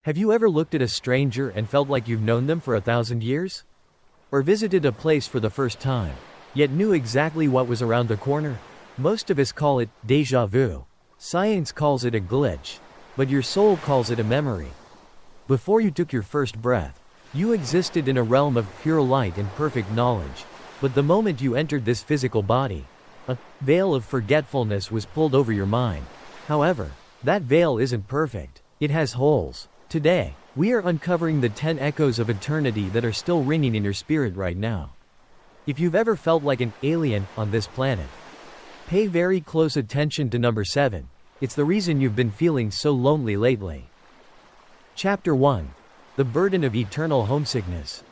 Have you ever looked at a stranger and felt like you've known them for 1,000 years? Or visited a place for the first time, yet knew exactly what was around the corner? Most of us call it déjà vu. Science calls it a glitch, but your soul calls it a memory. Before you took your first breath, you existed in a realm of pure light and perfect knowledge. But the moment you entered this physical body, a veil of forgetfulness was pulled over your mind. However, that veil isn't perfect. It has holes. Today, we are uncovering the 10 echoes of eternity that are still ringing in your spirit right now. If you've ever felt like an alien on this planet, pay very close attention to number 7. It's the reason you've been feeling so lonely lately. Chapter 1. The Burden of Eternal Homesickness.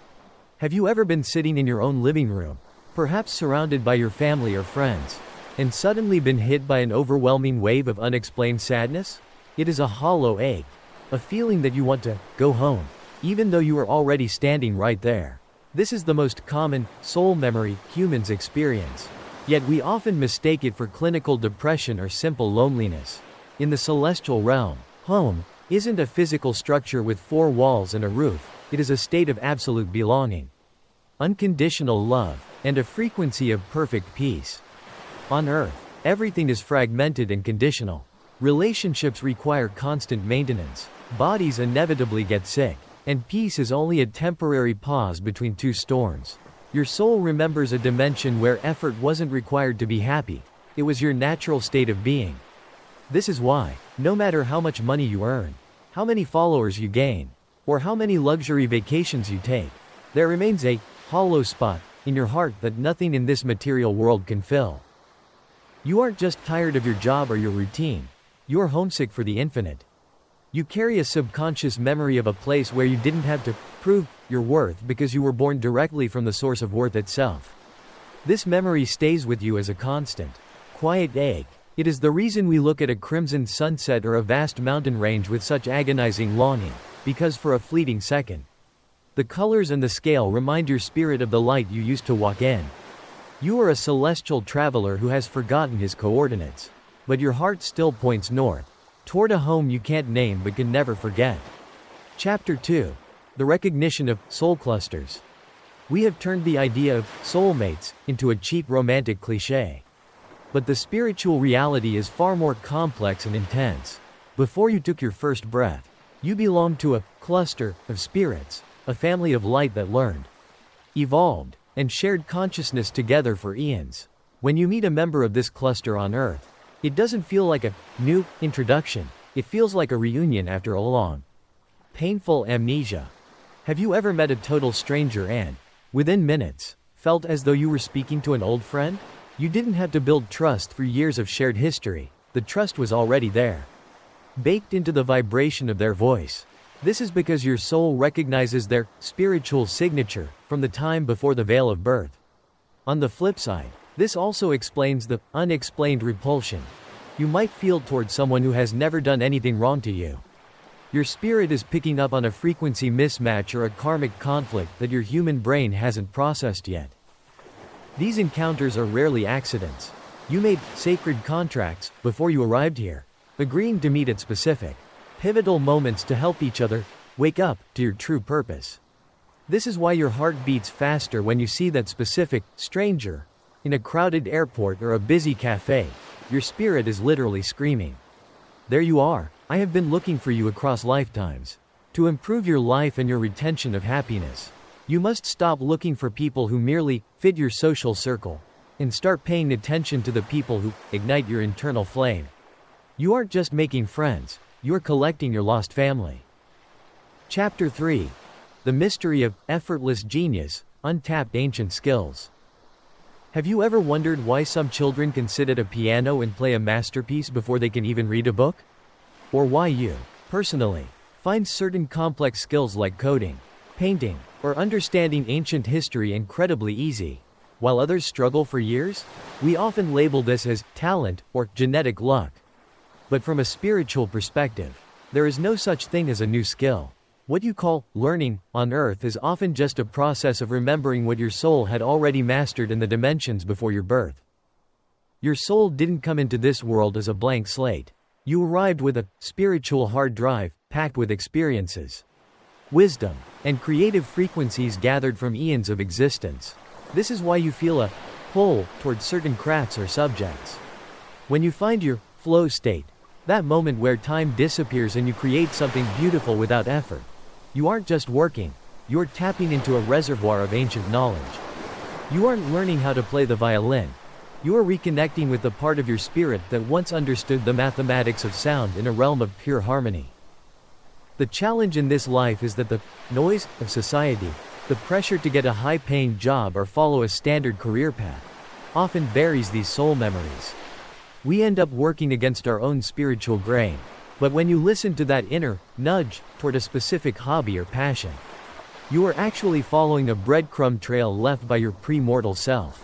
Have you ever been sitting in your own living room, perhaps surrounded by your family or friends, and suddenly been hit by an overwhelming wave of unexplained sadness? It is a hollow ache, a feeling that you want to go home, even though you are already standing right there. This is the most common soul memory humans experience, yet we often mistake it for clinical depression or simple loneliness. In the celestial realm, home isn't a physical structure with 4 walls and a roof. It is a state of absolute belonging, unconditional love, and a frequency of perfect peace. On Earth, everything is fragmented and conditional. Relationships require constant maintenance. Bodies inevitably get sick, and peace is only a temporary pause between 2 storms. Your soul remembers a dimension where effort wasn't required to be happy. It was your natural state of being. This is why, no matter how much money you earn, how many followers you gain, or how many luxury vacations you take, there remains a hollow spot in your heart that nothing in this material world can fill. You aren't just tired of your job or your routine. You're homesick for the infinite. You carry a subconscious memory of a place where you didn't have to prove your worth because you were born directly from the source of worth itself. This memory stays with you as a constant, quiet ache. It is the reason we look at a crimson sunset or a vast mountain range with such agonizing longing, because for a fleeting second, the colors and the scale remind your spirit of the light you used to walk in. You are a celestial traveler who has forgotten his coordinates, but your heart still points north, toward a home you can't name but can never forget. Chapter 2. The Recognition of Soul Clusters. We have turned the idea of soulmates into a cheap romantic cliché. But the spiritual reality is far more complex and intense. Before you took your first breath, you belonged to a cluster of spirits, a family of light that learned, evolved, and shared consciousness together for eons. When you meet a member of this cluster on Earth, it doesn't feel like a new introduction. It feels like a reunion after a long, painful amnesia. Have you ever met a total stranger and, within minutes, felt as though you were speaking to an old friend? You didn't have to build trust through years of shared history. The trust was already there, baked into the vibration of their voice. This is because your soul recognizes their spiritual signature from the time before the veil of birth. On the flip side, this also explains the unexplained repulsion you might feel toward someone who has never done anything wrong to you. Your spirit is picking up on a frequency mismatch or a karmic conflict that your human brain hasn't processed yet. These encounters are rarely accidents. You made sacred contracts before you arrived here, agreeing to meet at specific, pivotal moments to help each other wake up to your true purpose. This is why your heart beats faster when you see that specific stranger in a crowded airport or a busy cafe. Your spirit is literally screaming, "There you are. I have been looking for you across lifetimes." To improve your life and your retention of happiness, you must stop looking for people who merely fit your social circle and start paying attention to the people who ignite your internal flame. You aren't just making friends, you're collecting your lost family. Chapter 3. The Mystery of Effortless Genius, Untapped Ancient Skills. Have you ever wondered why some children can sit at a piano and play a masterpiece before they can even read a book? Or why you, personally, find certain complex skills like coding, painting, or understanding ancient history incredibly easy, while others struggle for years? We often label this as talent or genetic luck. But from a spiritual perspective, there is no such thing as a new skill. What you call learning on Earth is often just a process of remembering what your soul had already mastered in the dimensions before your birth. Your soul didn't come into this world as a blank slate. You arrived with a spiritual hard drive packed with experiences, wisdom, and creative frequencies gathered from eons of existence. This is why you feel a pull toward certain crafts or subjects. When you find your flow state, that moment where time disappears and you create something beautiful without effort, you aren't just working, you're tapping into a reservoir of ancient knowledge. You aren't learning how to play the violin, you are reconnecting with the part of your spirit that once understood the mathematics of sound in a realm of pure harmony. The challenge in this life is that the noise of society, the pressure to get a high-paying job or follow a standard career path, often buries these soul memories. We end up working against our own spiritual grain. But when you listen to that inner nudge toward a specific hobby or passion, you are actually following a breadcrumb trail left by your pre-mortal self.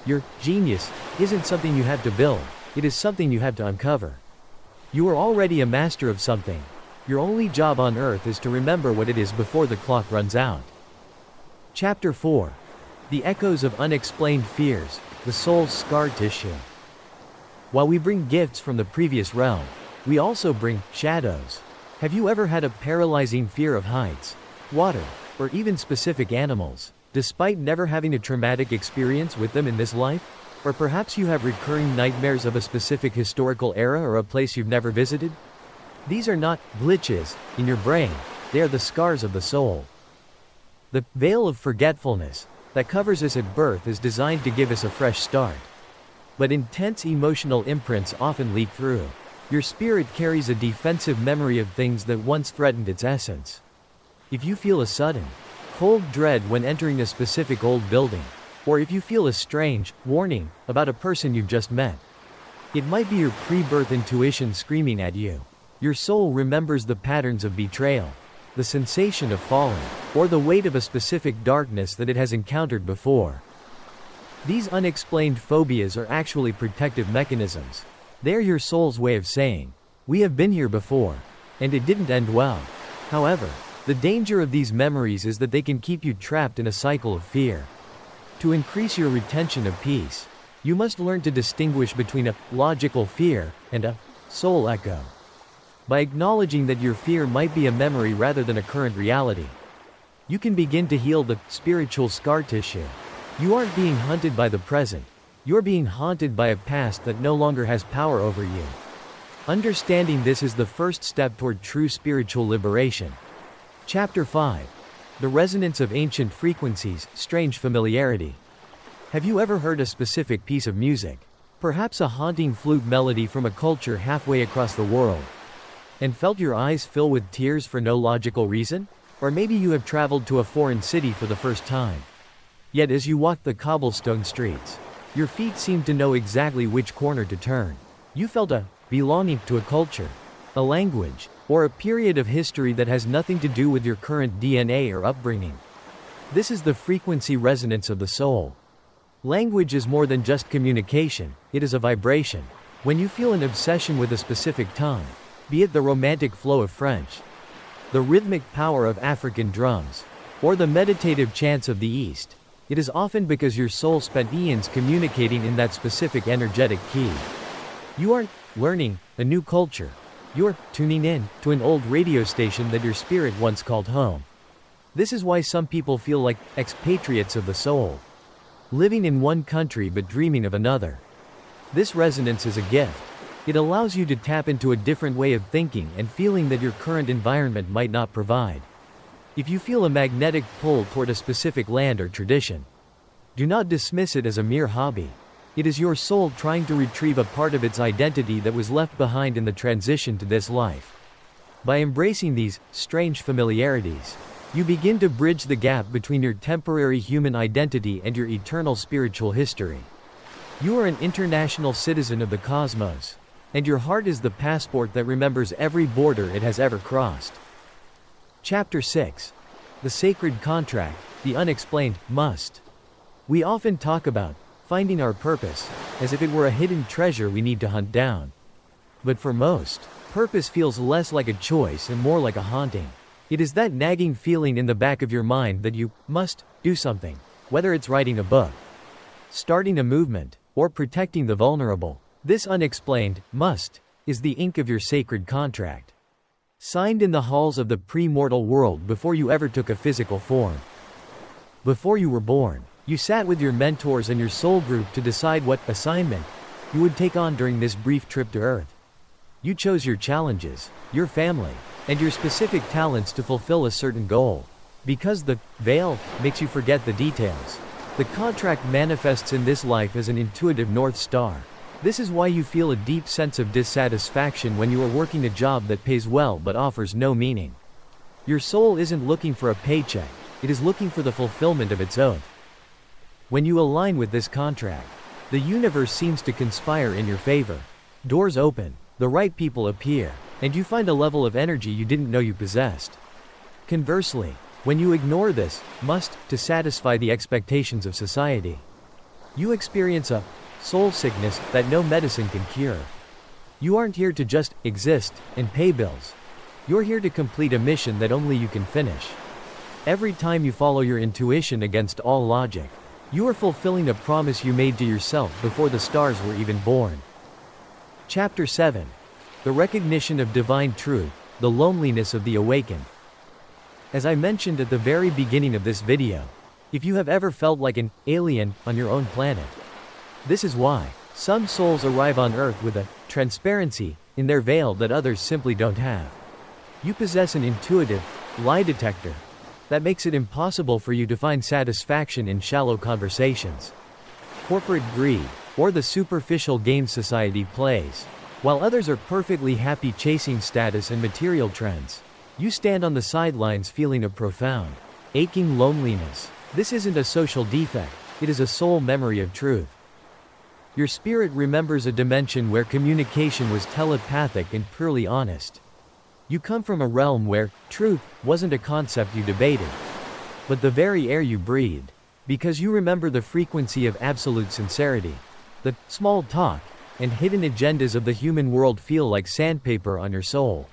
Your genius isn't something you have to build, it is something you have to uncover. You are already a master of something. Your only job on earth is to remember what it is before the clock runs out. Chapter 4. The Echoes of Unexplained Fears, the Soul's Scar Tissue. While we bring gifts from the previous realm, we also bring shadows. Have you ever had a paralyzing fear of heights, water, or even specific animals, despite never having a traumatic experience with them in this life? Or perhaps you have recurring nightmares of a specific historical era or a place you've never visited? These are not glitches in your brain, they are the scars of the soul. The veil of forgetfulness that covers us at birth is designed to give us a fresh start. But intense emotional imprints often leak through. Your spirit carries a defensive memory of things that once threatened its essence. If you feel a sudden, cold dread when entering a specific old building, or if you feel a strange warning about a person you've just met, it might be your pre-birth intuition screaming at you. Your soul remembers the patterns of betrayal, the sensation of falling, or the weight of a specific darkness that it has encountered before. These unexplained phobias are actually protective mechanisms. They're your soul's way of saying, we have been here before, and it didn't end well. However, the danger of these memories is that they can keep you trapped in a cycle of fear. To increase your retention of peace, you must learn to distinguish between a logical fear and a soul echo. By acknowledging that your fear might be a memory rather than a current reality, you can begin to heal the spiritual scar tissue. You aren't being hunted by the present, you're being haunted by a past that no longer has power over you. Understanding this is the first step toward true spiritual liberation. Chapter 5. The Resonance of Ancient Frequencies, Strange Familiarity. Have you ever heard a specific piece of music, perhaps a haunting flute melody from a culture halfway across the world, and felt your eyes fill with tears for no logical reason? Or maybe you have traveled to a foreign city for the first time. Yet as you walk the cobblestone streets, your feet seemed to know exactly which corner to turn. You felt a belonging to a culture, a language, or a period of history that has nothing to do with your current DNA or upbringing. This is the frequency resonance of the soul. Language is more than just communication, it is a vibration. When you feel an obsession with a specific tongue, be it the romantic flow of French, the rhythmic power of African drums, or the meditative chants of the East, it is often because your soul spent eons communicating in that specific energetic key. You aren't learning a new culture. You're tuning in to an old radio station that your spirit once called home. This is why some people feel like expatriates of the soul, living in one country but dreaming of another. This resonance is a gift. It allows you to tap into a different way of thinking and feeling that your current environment might not provide. If you feel a magnetic pull toward a specific land or tradition, do not dismiss it as a mere hobby. It is your soul trying to retrieve a part of its identity that was left behind in the transition to this life. By embracing these strange familiarities, you begin to bridge the gap between your temporary human identity and your eternal spiritual history. You are an international citizen of the cosmos, and your heart is the passport that remembers every border it has ever crossed. Chapter 6. The Sacred Contract, the Unexplained Must. We often talk about finding our purpose, as if it were a hidden treasure we need to hunt down. But for most, purpose feels less like a choice and more like a haunting. It is that nagging feeling in the back of your mind that you must do something, whether it's writing a book, starting a movement, or protecting the vulnerable. This unexplained must is the ink of your sacred contract. signed in the halls of the pre-mortal world before you ever took a physical form. Before you were born, you sat with your mentors and your soul group to decide what assignment you would take on during this brief trip to Earth. You chose your challenges, your family, and your specific talents to fulfill a certain goal. Because the veil makes you forget the details, the contract manifests in this life as an intuitive North Star. This is why you feel a deep sense of dissatisfaction when you are working a job that pays well but offers no meaning. Your soul isn't looking for a paycheck, it is looking for the fulfillment of its oath. When you align with this contract, the universe seems to conspire in your favor. Doors open, the right people appear, and you find a level of energy you didn't know you possessed. Conversely, when you ignore this must to satisfy the expectations of society, you experience a soul sickness that no medicine can cure. You aren't here to just exist and pay bills. You're here to complete a mission that only you can finish. Every time you follow your intuition against all logic, you are fulfilling a promise you made to yourself before the stars were even born. Chapter 7. The recognition of divine truth, the loneliness of the awakened. As I mentioned at the very beginning of this video, if you have ever felt like an alien on your own planet, this is why. Some souls arrive on Earth with a transparency in their veil that others simply don't have. You possess an intuitive lie detector that makes it impossible for you to find satisfaction in shallow conversations. Corporate greed, or the superficial game society plays, while others are perfectly happy chasing status and material trends. You stand on the sidelines feeling a profound, aching loneliness. This isn't a social defect, it is a soul memory of truth. Your spirit remembers a dimension where communication was telepathic and purely honest. You come from a realm where truth wasn't a concept you debated, but the very air you breathed, because you remember the frequency of absolute sincerity. The small talk and hidden agendas of the human world feel like sandpaper on your soul.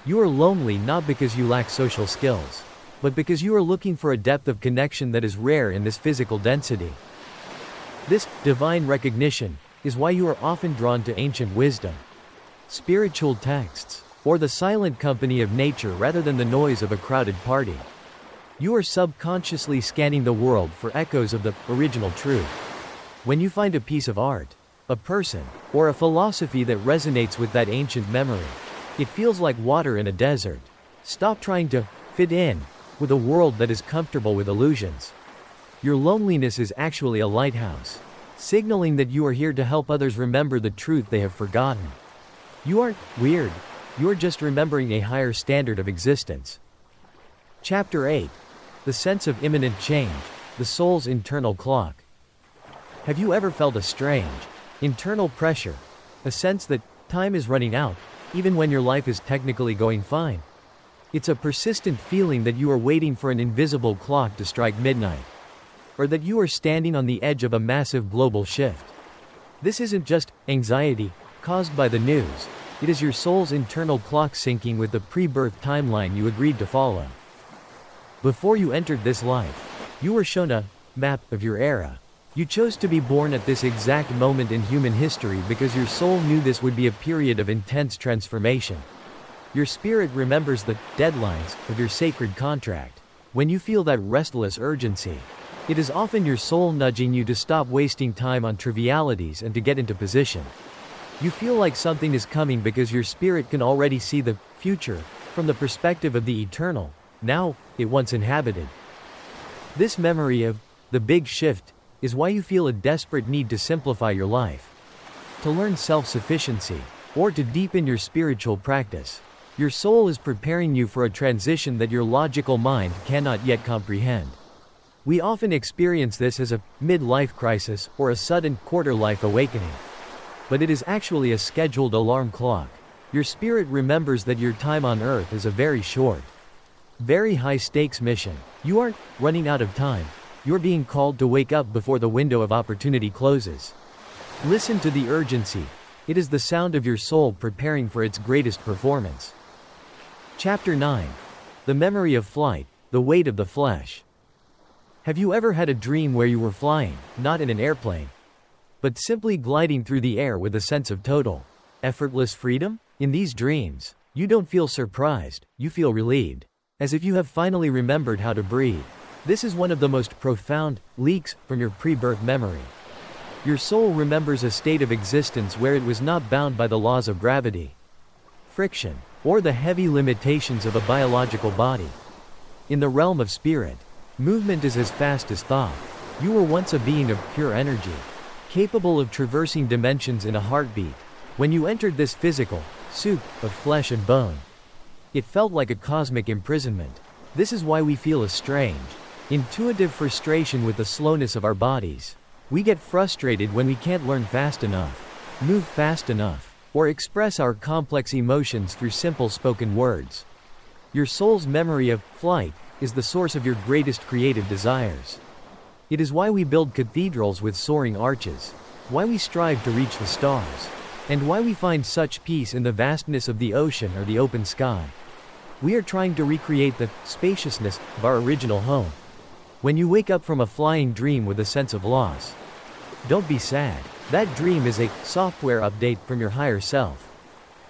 You are lonely not because you lack social skills, but because you are looking for a depth of connection that is rare in this physical density. This divine recognition is why you are often drawn to ancient wisdom, spiritual texts, or the silent company of nature rather than the noise of a crowded party. You are subconsciously scanning the world for echoes of the original truth. When you find a piece of art, a person, or a philosophy that resonates with that ancient memory, it feels like water in a desert. Stop trying to fit in with a world that is comfortable with illusions. Your loneliness is actually a lighthouse, signaling that you are here to help others remember the truth they have forgotten. You aren't weird, you're just remembering a higher standard of existence. Chapter 8. The sense of imminent change, the soul's internal clock. Have you ever felt a strange, internal pressure, a sense that time is running out, even when your life is technically going fine? It's a persistent feeling that you are waiting for an invisible clock to strike midnight, or that you are standing on the edge of a massive global shift. This isn't just anxiety caused by the news, it is your soul's internal clock syncing with the pre-birth timeline you agreed to follow. Before you entered this life, you were shown a map of your era. You chose to be born at this exact moment in human history because your soul knew this would be a period of intense transformation. Your spirit remembers the deadlines of your sacred contract. When you feel that restless urgency, it is often your soul nudging you to stop wasting time on trivialities and to get into position. You feel like something is coming because your spirit can already see the future from the perspective of the eternal, now it once inhabited. This memory of the big shift is why you feel a desperate need to simplify your life, to learn self-sufficiency, or to deepen your spiritual practice. Your soul is preparing you for a transition that your logical mind cannot yet comprehend. We often experience this as a mid-life crisis or a sudden quarter-life awakening. But it is actually a scheduled alarm clock. Your spirit remembers that your time on Earth is a very short, very high-stakes mission. You aren't running out of time. You're being called to wake up before the window of opportunity closes. Listen to the urgency. It is the sound of your soul preparing for its greatest performance. Chapter 9. The memory of flight, the weight of the flesh. Have you ever had a dream where you were flying, not in an airplane, but simply gliding through the air with a sense of total, effortless freedom? In these dreams, You don't feel surprised, you feel relieved. As if you have finally remembered how to breathe. This is one of the most profound leaks from your pre-birth memory. Your soul remembers a state of existence where it was not bound by the laws of gravity, friction, or the heavy limitations of a biological body. In the realm of spirit, movement is as fast as thought. You were once a being of pure energy, capable of traversing dimensions in a heartbeat. When you entered this physical soup of flesh and bone, it felt like a cosmic imprisonment. This is why we feel a strange, intuitive frustration with the slowness of our bodies. We get frustrated when we can't learn fast enough, move fast enough, or express our complex emotions through simple spoken words. Your soul's memory of flight is the source of your greatest creative desires. It is why we build cathedrals with soaring arches, why we strive to reach the stars, and why we find such peace in the vastness of the ocean or the open sky. We are trying to recreate the spaciousness of our original home. When you wake up from a flying dream with a sense of loss, don't be sad. That dream is a software update from your higher self,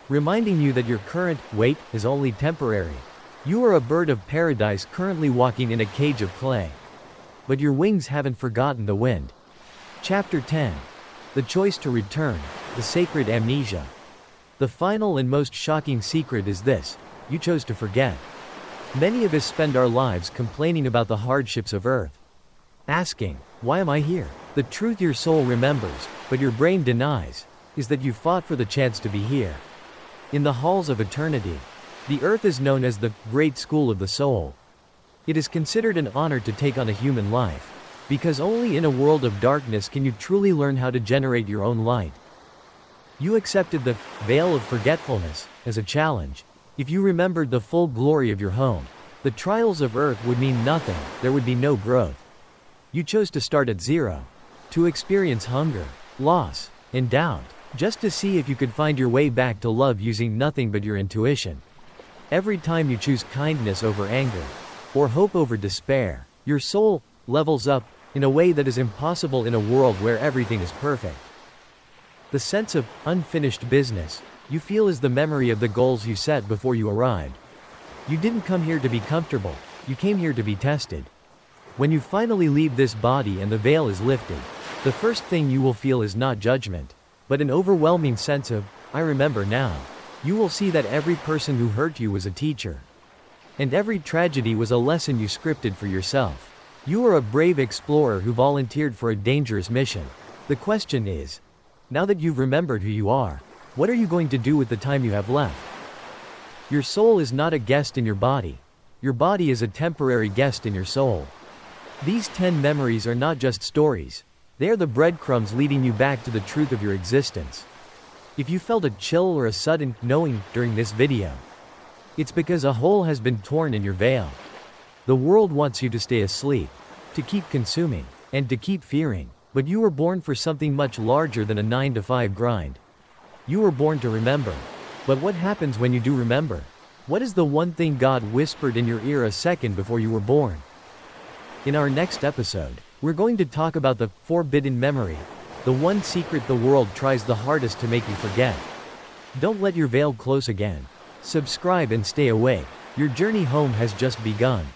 reminding you that your current weight is only temporary. You are a bird of paradise currently walking in a cage of clay, but your wings haven't forgotten the wind. Chapter 10. The choice to return, the sacred amnesia. The final and most shocking secret is this: you chose to forget. Many of us spend our lives complaining about the hardships of earth, asking, why am I here? The truth your soul remembers, but your brain denies, is that you fought for the chance to be here. In the halls of eternity, the earth is known as the great school of the soul. It is considered an honor to take on a human life, because only in a world of darkness can you truly learn how to generate your own light. You accepted the veil of forgetfulness as a challenge. If you remembered the full glory of your home, the trials of earth would mean nothing, there would be no growth. You chose to start at zero, to experience hunger, loss, and doubt, just to see if you could find your way back to love using nothing but your intuition. Every time you choose kindness over anger, or hope over despair, your soul levels up in a way that is impossible in a world where everything is perfect. The sense of unfinished business you feel is the memory of the goals you set before you arrived. You didn't come here to be comfortable, you came here to be tested. When you finally leave this body and the veil is lifted, the first thing you will feel is not judgment, but an overwhelming sense of, I remember now. You will see that every person who hurt you was a teacher, and every tragedy was a lesson you scripted for yourself. You are a brave explorer who volunteered for a dangerous mission. The question is, now that you've remembered who you are, what are you going to do with the time you have left? Your soul is not a guest in your body. Your body is a temporary guest in your soul. These 10 memories are not just stories. They are the breadcrumbs leading you back to the truth of your existence. If you felt a chill or a sudden knowing during this video, it's because a hole has been torn in your veil. The world wants you to stay asleep, to keep consuming, and to keep fearing. But you were born for something much larger than a 9-to-5 grind. You were born to remember. But what happens when you do remember? What is the one thing God whispered in your ear a second before you were born? In our next episode, we're going to talk about the forbidden memory, the one secret the world tries the hardest to make you forget. Don't let your veil close again. Subscribe and stay awake. Your journey home has just begun.